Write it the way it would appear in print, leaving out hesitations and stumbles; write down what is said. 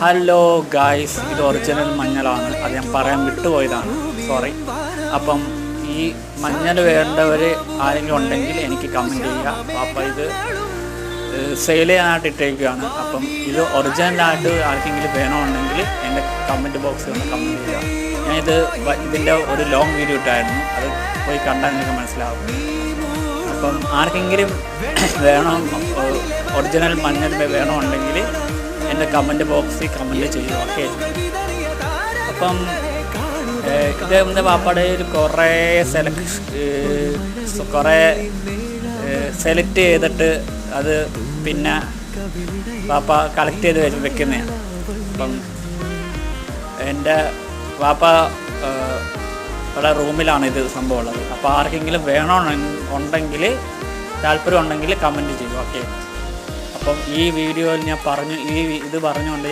Hello guys, ഇത് original മഞ്ഞളാണ്. അത് ഞാൻ പറയാൻ വിട്ടുപോയതാണ്, സോറി. അപ്പം ഈ മഞ്ഞൾ വേണ്ടവർ ആരെങ്കിലും ഉണ്ടെങ്കിൽ എനിക്ക് കമൻറ്റ് ചെയ്യുക. അപ്പം ഇത് സെയിൽ ചെയ്യാനായിട്ട് ഇട്ടേക്കുകയാണ്. അപ്പം ഇത് ഒറിജിനലായിട്ട് ആർക്കെങ്കിലും വേണമെന്നുണ്ടെങ്കിൽ എൻ്റെ കമൻറ്റ് ബോക്സിൽ ഒന്ന് കമൻറ്റ് ചെയ്യുക. ഇതിൻ്റെ ഒരു ലോങ് വീഡിയോ ഇട്ടായിരുന്നു, അത് പോയി കണ്ടാൽ നിങ്ങൾക്ക് മനസ്സിലാവും. അപ്പം ആർക്കെങ്കിലും വേണം ഒറിജിനൽ മഞ്ഞൾ വേണമെന്നുണ്ടെങ്കിൽ എൻ്റെ കമൻറ്റ് ബോക്സിൽ കമൻറ്റ് ചെയ്യുക, ഓക്കെ. അപ്പം ഇത് എൻ്റെ പാപ്പയുടെ കുറേ സെലക്ട് ചെയ്തിട്ട് അത് പിന്നെ പാപ്പ കളക്ട് ചെയ്ത് വെക്കുന്നതാണ്. അപ്പം എൻ്റെ പാപ്പ ഇവിടെ റൂമിലാണ് ഇത് സംഭവം ഉള്ളത്. അപ്പോൾ ആർക്കെങ്കിലും വേണമെന്നുണ്ടെങ്കിൽ താല്പര്യം ഉണ്ടെങ്കിൽ കമൻറ്റ് ചെയ്യും, ഓക്കെ. അപ്പം ഈ വീഡിയോയിൽ ഞാൻ ഇത് പറഞ്ഞുകൊണ്ട് ഞാൻ